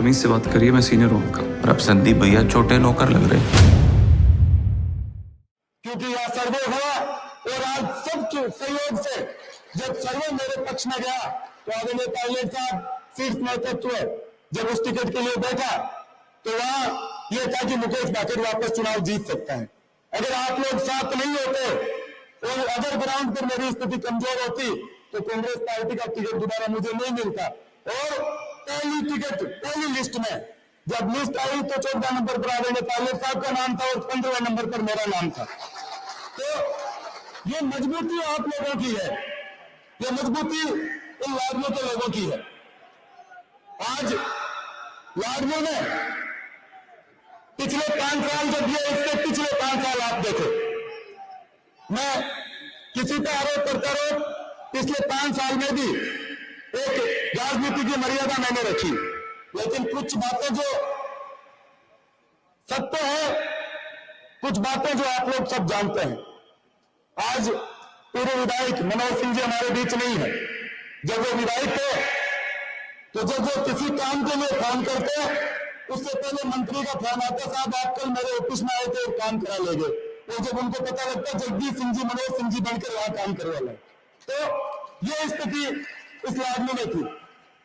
तमीज से बात करिए, मैं सीनियर हूँ आपका। और अब संदीप भैया छोटे नौकर लग रहे। क्योंकि यह सर्वे हुआ और आज सबके सहयोग से जब सर्वे मेरे पक्ष में गया तो आदरणीय पायलट साहब शीर्ष नेतृत्व जब उस टिकट के लिए बैठा तो वहां यह था कि मुकेश भाटिक वापस चुनाव जीत सकता है। अगर आप लोग साथ नहीं होते और अदर ग्राउंड पर मेरी स्थिति कमजोर होती तो कांग्रेस पार्टी का टिकट दोबारा मुझे नहीं मिलता। और पहली लिस्ट में जब लिस्ट आई तो 14 नंबर पर आदरणीय पायलट साहब का नाम था और 15वें नंबर पर मेरा नाम था। तो ये मजबूती आप लोगों की है, ये मजबूती इन लाडमों के लोगों की है। आज लाडमों ने पिछले 5 साल जब ये इससे पिछले 5 साल आप देखो, मैं किसी का आरोप करता रहो, पिछले 5 साल में भी एक राजनीति की मर्यादा मैंने रखी, लेकिन कुछ बातें जो सत्य है, कुछ बातें जो आप लोग सब जानते हैं। आज पूर्व विधायक मनोज सिंह जी हमारे बीच नहीं है। जब वो विधायक थे तो जब वो किसी काम के लिए फोन करते उससे पहले मंत्री का फोन आता, साहब आप कल मेरे ऑफिस में आए थे और काम करा ले गए। और जब उनको पता लगता जगदीश सिंह जी मनोज सिंह जी बनकर वहां काम करवा ले। तो ये स्थिति इस आदमी में थी।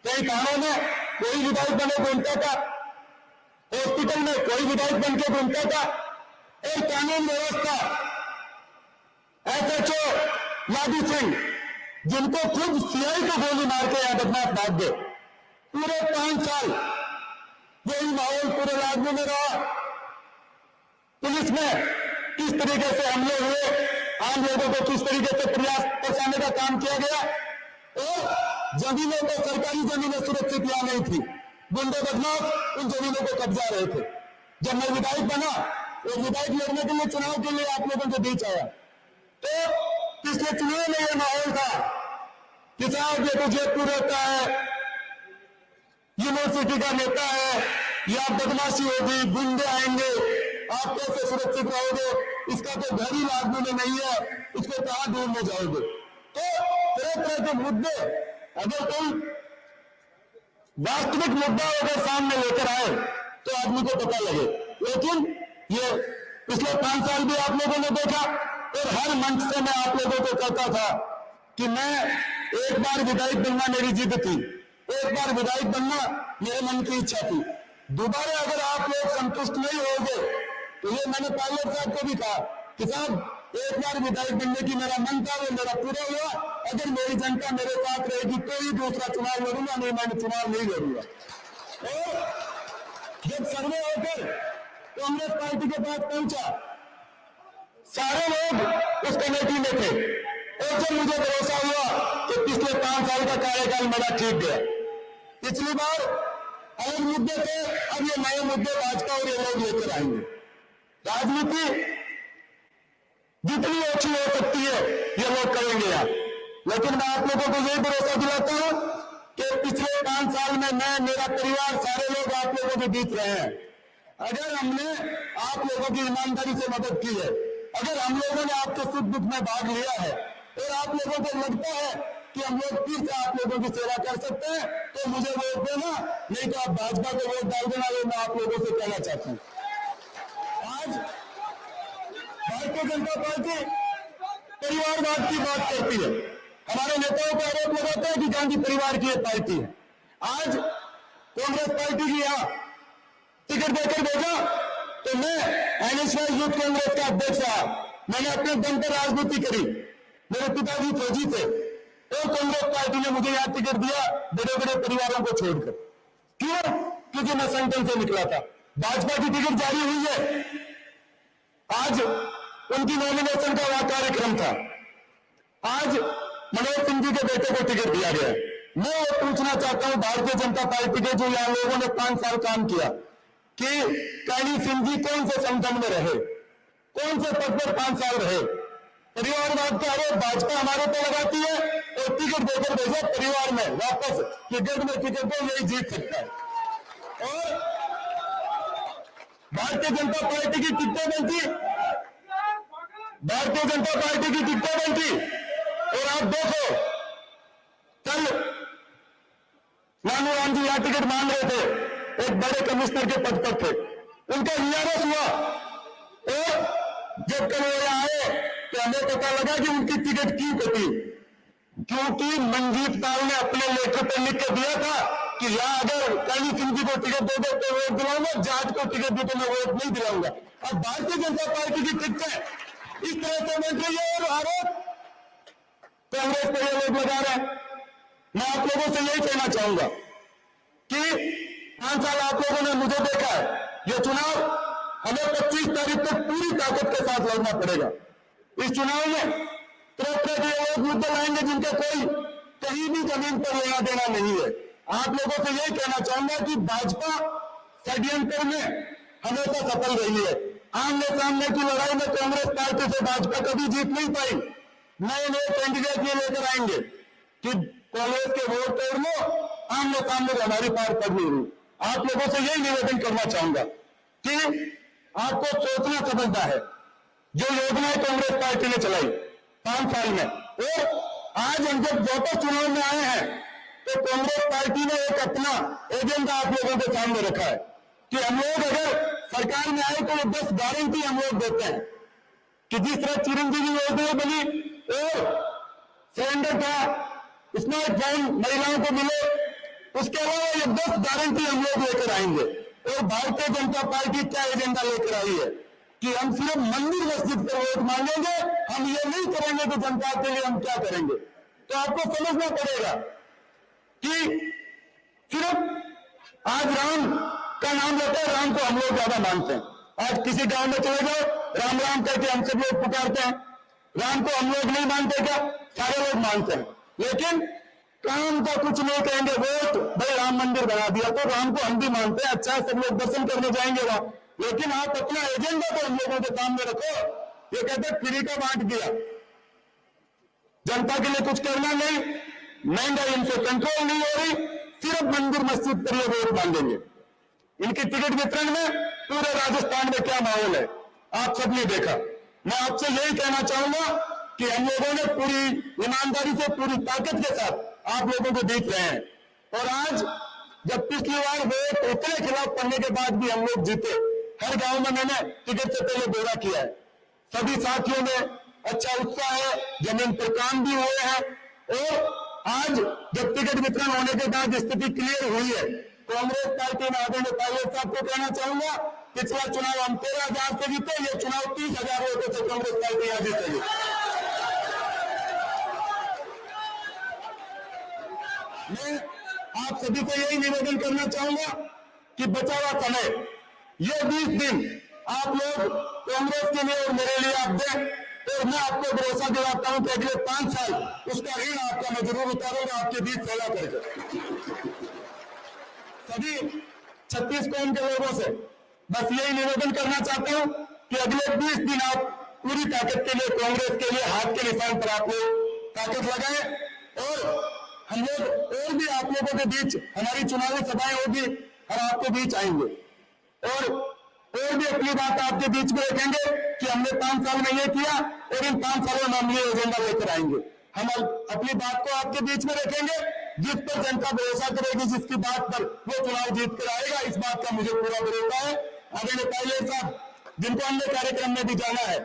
कई थानों में कोई विधायक बने घूमता था, हॉस्पिटल में कोई विधायक बन के घूमता था, और कानून व्यवस्था एसएचओ लाडू सिंह जिनको खुद सीआई को गोली मार के यहां बदमाश भाग गए, पूरे 5 साल यही माहौल पूरे राज्य में रहा। पुलिस में किस तरीके से हमले हुए, आम लोगों को किस तरीके से प्रयास फंसाने का काम किया गया, और जमीनों को, सरकारी जमीनें सुरक्षित यहाँ नहीं थी, गुंडे बदमाश उन जमीनों को कब्जा रहे थे। जब मैं विधायक बना और विधायक लड़ने के लिए चुनाव के लिए आप लोगों के बीच आया तो पिछले चुनाव में यह माहौल था कि साहब ये तो जयपुर रहता है, यूनिवर्सिटी का नेता है, या बदमाशी होगी, गुंडे आएंगे, आप कैसे सुरक्षित रहोगे, इसका तो घर ही लाडू में नहीं है, इसको कहां दूर में जाओगे। तो तरह तरह के मुद्दे, अगर कोई वास्तविक मुद्दा अगर सामने लेकर आए तो आदमी को पता लगे। लेकिन ये पिछले 5 साल भी आप लोगों ने देखा, और हर मंच से मैं आप लोगों को कहता था कि मैं एक बार विधायक बनना मेरी जिद थी, एक बार विधायक बनना मेरे मन की इच्छा थी। दोबारा अगर आप लोग संतुष्ट नहीं होंगे तो ये मैंने पायलट साहब को भी कहा कि साहब एक बार विधायक बनने की मेरा मन था, वो मेरा पूरा हुआ। अगर मेरी जनता मेरे साथ रहेगी तो ही दूसरा चुनाव लड़ूंगा, नहीं मैं चुनाव नहीं लड़ूंगा। और जब सर्वे होकर कांग्रेस पार्टी के पास पहुंचा, सारे लोग उस कमेटी में थे, और जब मुझे भरोसा हुआ कि पिछले 5 साल का कार्यकाल मेरा ठीक गया, पिछली बार अलग मुद्दे थे, अब ये नए मुद्दे भाजपा और ये लोग लेकर आएंगे। राजनीति जितनी अच्छी हो सकती है ये लोग करेंगे यार, लेकिन मैं आप लोगों को यही भरोसा दिलाता हूं कि पिछले 5 साल में मैं, मेरा परिवार, सारे लोग आप लोगों के बीच रहे हैं। अगर हमने आप लोगों की ईमानदारी से मदद की है, अगर हम लोगों ने आपके सुख दुख में भाग लिया है और आप लोगों को लगता है कि हम लोग फिर से आप लोगों की सेवा कर सकते हैं तो मुझे वोट देना, नहीं तो आप भाजपा को वोट डाल देना। ये मैं आप लोगों से कहना चाहता हूं। आज भारतीय जनता पार्टी परिवारवाद की बात करती है, हमारे नेताओं को आरोप लगाते हैं कि गांधी परिवार की एक पार्टी है। आज कांग्रेस पार्टी की यहां टिकट देकर भेजा तो मैं एनएसवाई यूथ कांग्रेस का अध्यक्ष रहा, मैंने अपने दम पर राजनीति करी, मेरे पिताजी फौजी थे, और कांग्रेस पार्टी ने मुझे यहां टिकट दिया बड़े बड़े परिवारों को छोड़कर। क्यों? क्योंकि मैं संगठन से निकला था। भाजपा की टिकट जारी हुई है, आज उनकी नॉमिनेशन का वहां कार्यक्रम था, आज मनोज सिंह जी के बेटे को टिकट दिया गया। मैं पूछना चाहता हूं भारतीय जनता पार्टी के जो यहां लोगों ने 5 साल काम किया कि काली सिंह जी कौन से संगठन में रहे, कौन से पद पर 5 साल रहे। परिवारवाद का आरोप भाजपा हमारे पे लगाती है और टिकट देकर भेजा परिवार में वापस टिकट में टिकट को यही जीत सकता है। और भारतीय जनता पार्टी की टिकटें बनती, भारतीय जनता पार्टी की टिकटें बनती, और आप देखो कल नानू राम जी यहां टिकट मांग रहे थे एक बड़े कमिश्नर के पद पर थे, उनका वीआरएस हुआ और जब कल वो आए तो हमें पता लगा कि उनकी टिकट क्यों कटी, क्योंकि मनजीत पाल ने अपने लेटर पर लिख के दिया था कि यहाँ अगर काली सिंह जी को टिकट दे दो तो वोट दिलाऊंगा, जाट को टिकट दे तो मैं वोट नहीं दिलाऊंगा। अब भारतीय जनता पार्टी की टिकट है, इस तरह से बन रही है और आरोप कांग्रेस पर ये लोग लगा रहे हैं। मैं आप लोगों से यही कहना चाहूंगा कि 5 साल आप लोगों ने मुझे देखा है, ये चुनाव हमें 25 तारीख तक पूरी ताकत के साथ लड़ना पड़ेगा। इस चुनाव में तरह तरह के लोग मुद्दे लाएंगे जिनका कोई कहीं भी जमीन पर लेना देना नहीं है। आप लोगों से यही कहना चाहूंगा कि भाजपा षड्यंत्र में हमेशा सफल रही है। आमने सामने की लड़ाई में कांग्रेस पार्टी से भाजपा कभी जीत नहीं पाई। नए नए कैंडिडेट ये लेकर आएंगे कि कांग्रेस के वोट तोड़ लो, आमने सामने हमारी पार पड़ नहीं रही। आप लोगों से यही निवेदन करना चाहूंगा कि आपको सोचना समझना है। जो योजनाएं कांग्रेस पार्टी ने चलाई 5 साल में, और आज हम जब वापस चुनाव में आए हैं तो कांग्रेस पार्टी ने एक अपना एजेंडा आप लोगों के सामने रखा है कि हम लोग अगर सरकार में आए तो वो 10 गारंटी हम लोग देते हैं कि जिस तरह चिरंजीवी योजना बनी और सिलेंडर का स्मार्टफोन महिलाओं को मिले, उसके अलावा ये 10 गारंटी हम लोग लेकर आएंगे। और भारतीय जनता पार्टी क्या एजेंडा लेकर आई है कि हम सिर्फ मंदिर मस्जिद पर वोट मांगेंगे, हम ये नहीं करेंगे कि जनता के लिए हम क्या करेंगे। तो आपको समझना पड़ेगा कि सिर्फ आज राम का नाम लेते हैं, राम को हम लोग ज्यादा मानते हैं। आज किसी गांव में चले जाओ, राम राम कहते हम सब लोग पुकारते हैं। राम को हम लोग नहीं मानते क्या? सारे लोग मानते हैं, लेकिन काम का कुछ नहीं कहेंगे। वोट भाई राम मंदिर बना दिया तो राम को हम भी मानते हैं, अच्छा सब लोग दर्शन करने जाएंगे वहां, लेकिन आप अपना एजेंडा तो हम लोगों के सामने रखो। ये कहते फ्री का बांट दिया, जनता के लिए कुछ करना नहीं, महंगाई इनसे कंट्रोल नहीं हो रही, सिर्फ मंदिर मस्जिद पर ये वोट मांगेंगे। इनकी टिकट वितरण में पूरे राजस्थान में क्या माहौल है आप सबने देखा। मैं आपसे यही कहना चाहूंगा कि हम लोगों ने पूरी ईमानदारी से पूरी ताकत के साथ आप लोगों को देख रहे हैं। और आज जब पिछली बार वोट उतने खिलाफ पड़ने के बाद भी हम लोग जीते, हर गांव में मैंने टिकट से पहले दौरा किया है, सभी साथियों में अच्छा उत्साह है, जमीन पर काम भी हुए हैं। और आज जब टिकट वितरण होने के बाद स्थिति क्लियर हुई है, कांग्रेस पार्टी में आदरणीय पायलट साहब को कहना चाहूंगा, पिछला चुनाव हम 13,000 से जीते, ये चुनाव 30,000 वोटों से कांग्रेस पार्टी यहाँ जीतेगी। मैं आप सभी को यही निवेदन करना चाहूंगा कि बचा हुआ समय, ये 20 दिन आप लोग कांग्रेस के लिए और मेरे लिए आप दें, और मैं आपको भरोसा दिलाता हूं कि अगले 5 साल उसका ऋण आपका मैं जरूर उतारूंगा आपके बीच फैला करके। सभी 36 कौम के लोगों से बस यही निवेदन करना चाहता हूं कि अगले 20 दिन आप पूरी ताकत के लिए कांग्रेस के लिए हाथ के निशान पर आप लोग ताकत लगाएं। और हम लोग और भी आप लोगों के बीच हमारी चुनावी सभाएं होगी, हम आपके बीच आएंगे और भी अपनी बात आपके बीच में रखेंगे कि हमने 5 साल में ये किया और इन 5 सालों में हम ये एजेंडा लेकर आएंगे। हम अपनी बात को आपके बीच में रखेंगे, जिस पर जनता भरोसा करेगी, जिसकी बात पर वो चुनाव जीत कर आएगा, इस बात का मुझे पूरा भरोसा है। आदरणीय पायलट साहब जिनको हमने कार्यक्रम में भी जाना है,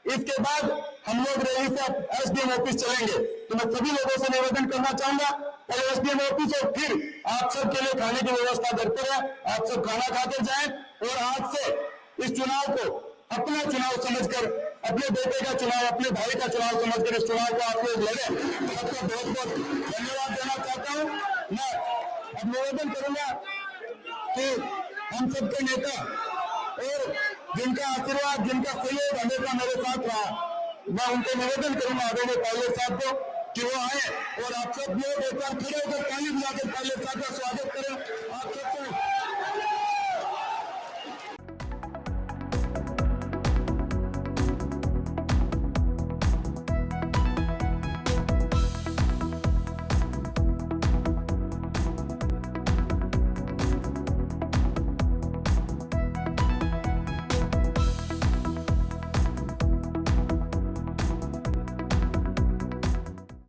इसके बाद हम लोग रैली से एसडीएम ऑफिस चलेंगे, तो मैं सभी लोगों से निवेदन करना चाहूंगा पहले एसडीएम ऑफिस और फिर आप सब के लिए खाने की व्यवस्था करते रहे, आप सब खाना खाकर जाएं। और आज से इस चुनाव को अपना चुनाव समझकर, अपने बेटे का चुनाव, अपने भाई का चुनाव समझकर इस चुनाव को आप लोग लड़े। सबको बहुत बहुत धन्यवाद देना चाहता हूँ। मैं अब निवेदन करूंगा कि हम सबके नेता और जिनका आशीर्वाद, जिनका सहयोग हमेशा मेरे साथ रहा, मैं उनको निवेदन करूंगा आदरणीय पायलट साहब को कि वो आए और आप सब लोग एक बार खड़े होकर ताली बजाकर पायलट साहब